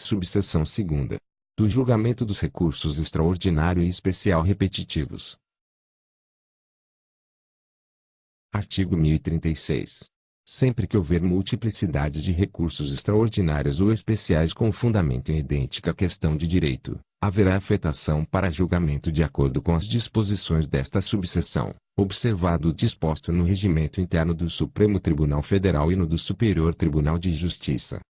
Subseção 2ª. Do julgamento dos recursos extraordinário e especial repetitivos. Artigo 1036. Sempre que houver multiplicidade de recursos extraordinários ou especiais com fundamento em idêntica questão de direito, haverá afetação para julgamento de acordo com as disposições desta subseção, observado o disposto no regimento interno do Supremo Tribunal Federal e no do Superior Tribunal de Justiça.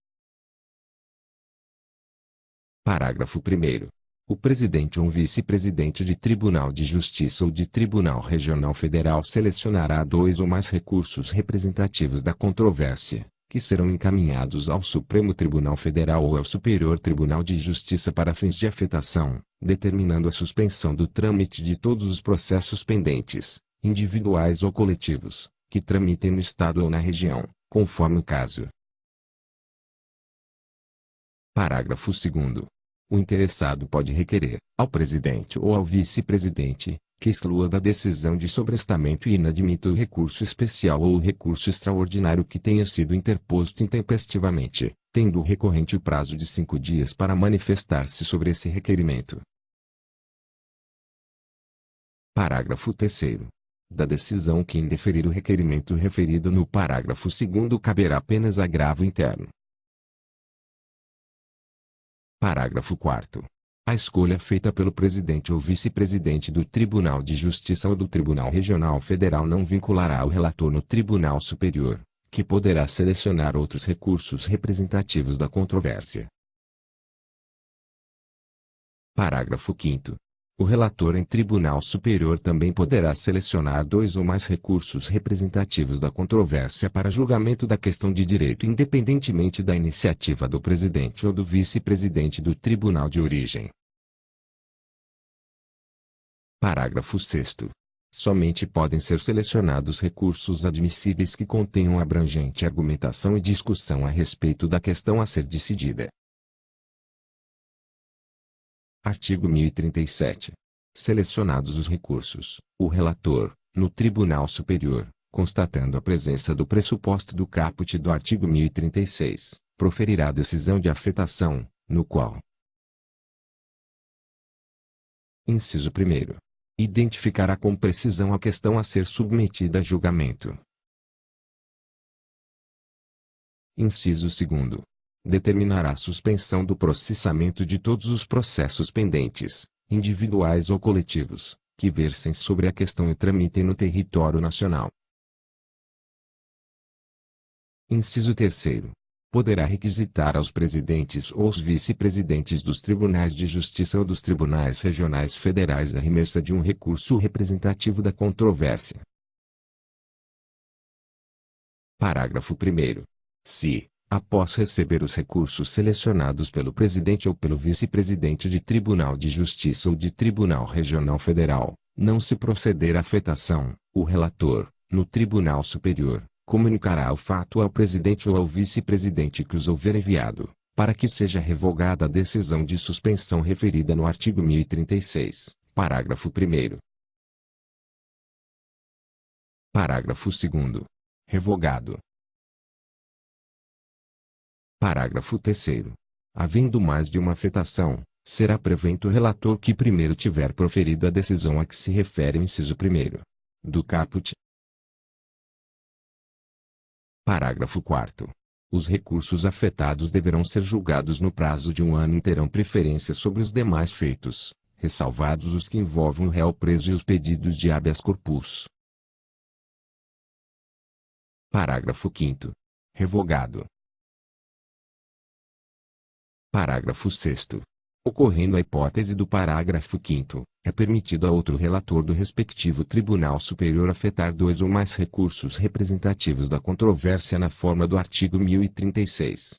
Parágrafo 1º. O presidente ou um vice-presidente de Tribunal de Justiça ou de Tribunal Regional Federal selecionará 2 ou mais recursos representativos da controvérsia, que serão encaminhados ao Supremo Tribunal Federal ou ao Superior Tribunal de Justiça para fins de afetação, determinando a suspensão do trâmite de todos os processos pendentes, individuais ou coletivos, que tramitem no Estado ou na região, conforme o caso. Parágrafo 2º. O interessado pode requerer, ao presidente ou ao vice-presidente, que exclua da decisão de sobrestamento e inadmita o recurso especial ou o recurso extraordinário que tenha sido interposto intempestivamente, tendo o recorrente o prazo de 5 dias para manifestar-se sobre esse requerimento. Parágrafo 3º. Da decisão que indeferir o requerimento referido no parágrafo 2º caberá apenas agravo interno. Parágrafo 4º. A escolha feita pelo presidente ou vice-presidente do Tribunal de Justiça ou do Tribunal Regional Federal não vinculará o relator no Tribunal Superior, que poderá selecionar outros recursos representativos da controvérsia. Parágrafo 5º. O relator em Tribunal Superior também poderá selecionar 2 ou mais recursos representativos da controvérsia para julgamento da questão de direito independentemente da iniciativa do presidente ou do vice-presidente do tribunal de origem. Parágrafo 6º. Somente podem ser selecionados recursos admissíveis que contenham abrangente argumentação e discussão a respeito da questão a ser decidida. Artigo 1037. Selecionados os recursos, o relator, no Tribunal Superior, constatando a presença do pressuposto do caput do artigo 1036, proferirá decisão de afetação, no qual: Inciso 1º. Identificará com precisão a questão a ser submetida a julgamento. Inciso 2º. Determinará a suspensão do processamento de todos os processos pendentes, individuais ou coletivos, que versem sobre a questão e tramitem no território nacional. Inciso 3º. Poderá requisitar aos presidentes ou aos vice-presidentes dos tribunais de justiça ou dos tribunais regionais federais a remessa de um recurso representativo da controvérsia. Parágrafo 1º. Se, após receber os recursos selecionados pelo presidente ou pelo vice-presidente de Tribunal de Justiça ou de Tribunal Regional Federal, não se proceder à afetação, o relator, no Tribunal Superior, comunicará o fato ao presidente ou ao vice-presidente que os houver enviado, para que seja revogada a decisão de suspensão referida no artigo 1036, parágrafo 1º. Parágrafo 2º. Revogado. Parágrafo 3º. Havendo mais de uma afetação, será prevento o relator que primeiro tiver proferido a decisão a que se refere o inciso 1º do caput. Parágrafo 4º. Os recursos afetados deverão ser julgados no prazo de 1 ano e terão preferência sobre os demais feitos, ressalvados os que envolvam o réu preso e os pedidos de habeas corpus. Parágrafo 5º. Revogado. Parágrafo 6º. Ocorrendo a hipótese do parágrafo 5º, é permitido a outro relator do respectivo Tribunal Superior afetar 2 ou mais recursos representativos da controvérsia na forma do artigo 1036.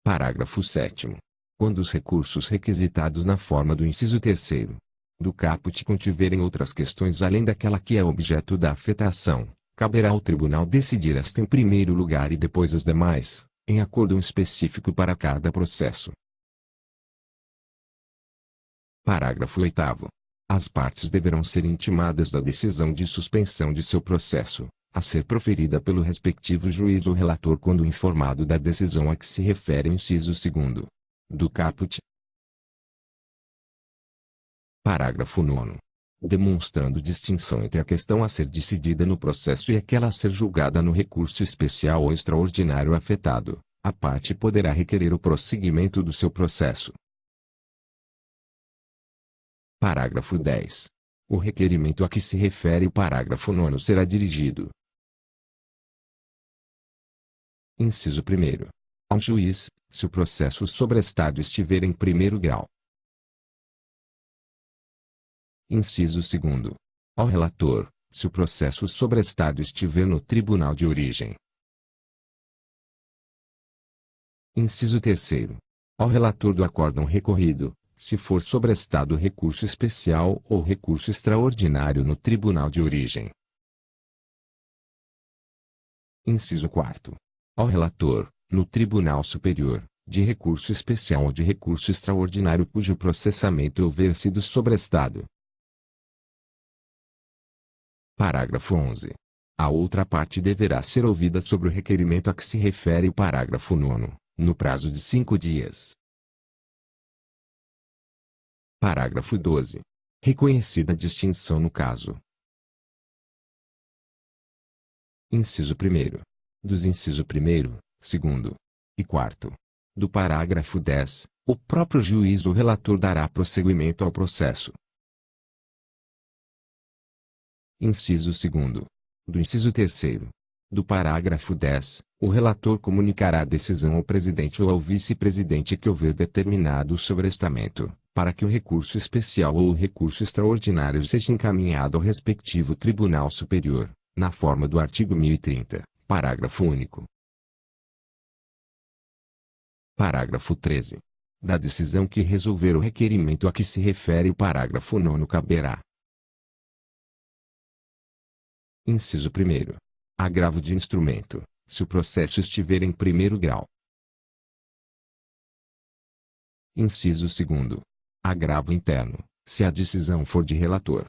Parágrafo 7º. Quando os recursos requisitados na forma do inciso 3º do caput contiverem outras questões além daquela que é objeto da afetação, caberá ao tribunal decidir esta em primeiro lugar e depois as demais, em acórdão específico para cada processo. Parágrafo 8º. As partes deverão ser intimadas da decisão de suspensão de seu processo, a ser proferida pelo respectivo juiz ou relator quando informado da decisão a que se refere o inciso 2º do caput. Parágrafo 9º. Demonstrando distinção entre a questão a ser decidida no processo e aquela a ser julgada no recurso especial ou extraordinário afetado, a parte poderá requerer o prosseguimento do seu processo. Parágrafo 10. O requerimento a que se refere o parágrafo 9º será dirigido: inciso 1º. Ao juiz, se o processo sobrestado estiver em primeiro grau. Inciso 2º. Ao relator, se o processo sobrestado estiver no tribunal de origem. Inciso 3º. Ao relator do acórdão recorrido, se for sobrestado recurso especial ou recurso extraordinário no tribunal de origem. Inciso 4º. Ao relator, no tribunal superior, de recurso especial ou de recurso extraordinário cujo processamento houver sido sobrestado. Parágrafo 11. A outra parte deverá ser ouvida sobre o requerimento a que se refere o parágrafo 9º, no prazo de 5 dias. Parágrafo 12. Reconhecida a distinção no caso. Inciso 1º. Dos inciso 1º, 2º e 4º do parágrafo 10, o próprio juiz ou relator dará prosseguimento ao processo. Inciso 2º. Do inciso 3º do parágrafo 10, o relator comunicará a decisão ao presidente ou ao vice-presidente que houver determinado o sobrestamento, para que o recurso especial ou o recurso extraordinário seja encaminhado ao respectivo Tribunal Superior, na forma do artigo 1030, parágrafo único. Parágrafo 13. Da decisão que resolver o requerimento a que se refere o parágrafo 9º caberá: inciso 1º. Agravo de instrumento, se o processo estiver em primeiro grau. Inciso 2º. Agravo interno, se a decisão for de relator.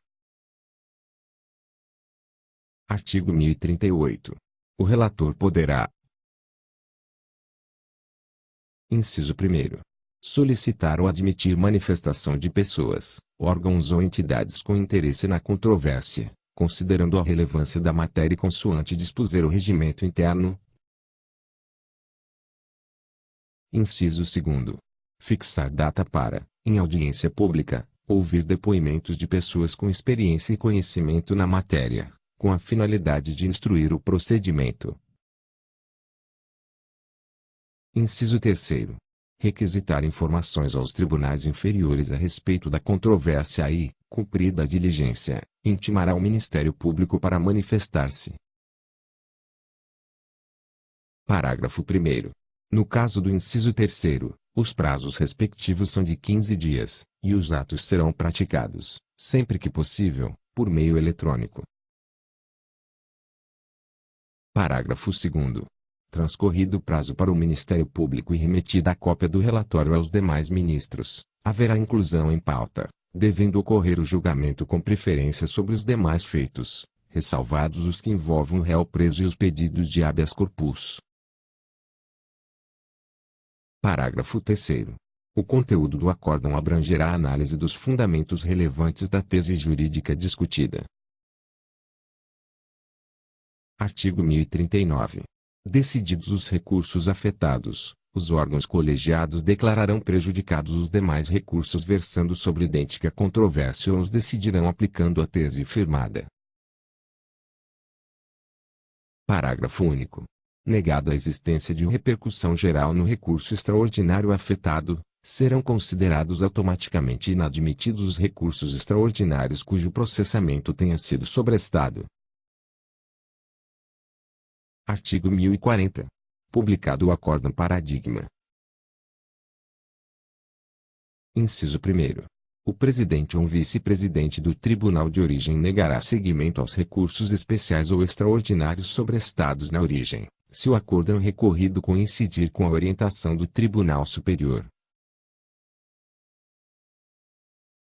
Artigo 1038. O relator poderá: inciso 1º. Solicitar ou admitir manifestação de pessoas, órgãos ou entidades com interesse na controvérsia, considerando a relevância da matéria e consoante dispuser o regimento interno. Inciso 2º. Fixar data para, em audiência pública, ouvir depoimentos de pessoas com experiência e conhecimento na matéria, com a finalidade de instruir o procedimento. Inciso 3º. Requisitar informações aos tribunais inferiores a respeito da controvérsia e, cumprida a diligência, intimará o Ministério Público para manifestar-se. Parágrafo 1º. No caso do inciso 3º, os prazos respectivos são de 15 dias, e os atos serão praticados, sempre que possível, por meio eletrônico. Parágrafo 2º. Transcorrido o prazo para o Ministério Público e remetida a cópia do relatório aos demais ministros, haverá inclusão em pauta, devendo ocorrer o julgamento com preferência sobre os demais feitos, ressalvados os que envolvam o réu preso e os pedidos de habeas corpus. Parágrafo 3º. O conteúdo do acórdão abrangerá a análise dos fundamentos relevantes da tese jurídica discutida. Artigo 1039. Decididos os recursos afetados, os órgãos colegiados declararão prejudicados os demais recursos versando sobre idêntica controvérsia ou os decidirão aplicando a tese firmada. Parágrafo único. Negada a existência de repercussão geral no recurso extraordinário afetado, serão considerados automaticamente inadmitidos os recursos extraordinários cujo processamento tenha sido sobrestado. Artigo 1040. Publicado o acórdão paradigma. Inciso 1º. O presidente ou vice-presidente do tribunal de origem negará seguimento aos recursos especiais ou extraordinários sobrestados na origem, se o acórdão recorrido coincidir com a orientação do Tribunal Superior.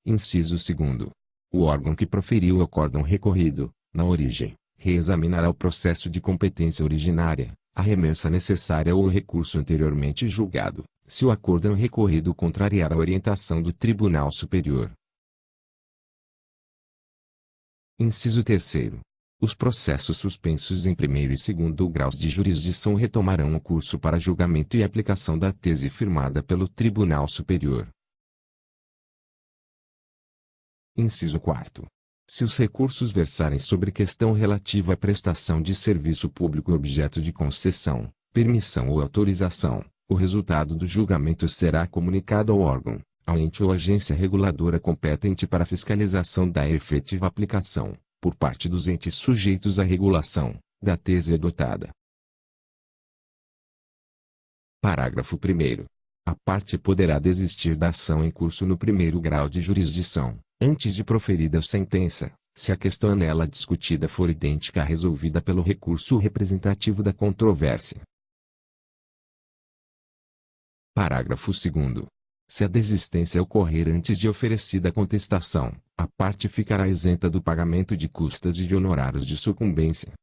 Inciso 2º. O órgão que proferiu o acórdão recorrido, na origem, reexaminará o processo de competência originária, a remessa necessária ou o recurso anteriormente julgado, se o acórdão recorrido contrariar a orientação do Tribunal Superior. Inciso 3º. Os processos suspensos em primeiro e segundo graus de jurisdição retomarão o curso para julgamento e aplicação da tese firmada pelo Tribunal Superior. Inciso 4º. Se os recursos versarem sobre questão relativa à prestação de serviço público objeto de concessão, permissão ou autorização, o resultado do julgamento será comunicado ao órgão, ao ente ou agência reguladora competente para fiscalização da efetiva aplicação, por parte dos entes sujeitos à regulação, da tese adotada. Parágrafo 1º. A parte poderá desistir da ação em curso no primeiro grau de jurisdição, antes de proferida a sentença, se a questão nela discutida for idêntica à resolvida pelo recurso representativo da controvérsia. Parágrafo 2º. Se a desistência ocorrer antes de oferecida a contestação, a parte ficará isenta do pagamento de custas e de honorários de sucumbência.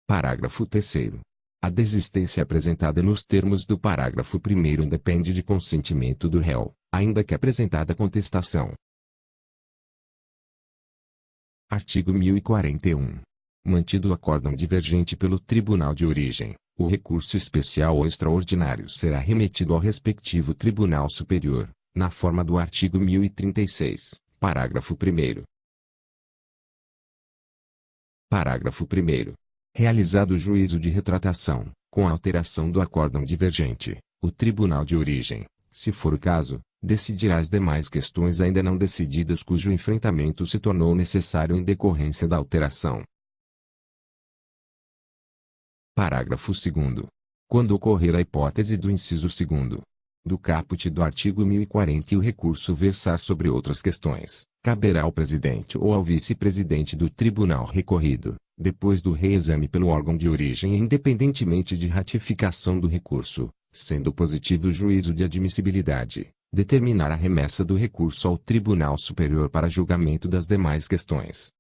Parágrafo 3º. A desistência apresentada nos termos do parágrafo 1º independe de consentimento do réu, ainda que apresentada contestação. Artigo 1041. Mantido o acórdão divergente pelo tribunal de origem, o recurso especial ou extraordinário será remetido ao respectivo Tribunal Superior, na forma do artigo 1036, parágrafo 1º. Parágrafo 1º. Realizado o juízo de retratação, com a alteração do acórdão divergente, o Tribunal de origem, se for o caso, decidirá as demais questões ainda não decididas cujo enfrentamento se tornou necessário em decorrência da alteração. Parágrafo 2º. Quando ocorrer a hipótese do inciso 2º do caput do artigo 1040 e o recurso versar sobre outras questões, caberá ao presidente ou ao vice-presidente do tribunal recorrido, depois do reexame pelo órgão de origem e independentemente de ratificação do recurso, sendo positivo o juízo de admissibilidade, determinar a remessa do recurso ao Tribunal Superior para julgamento das demais questões.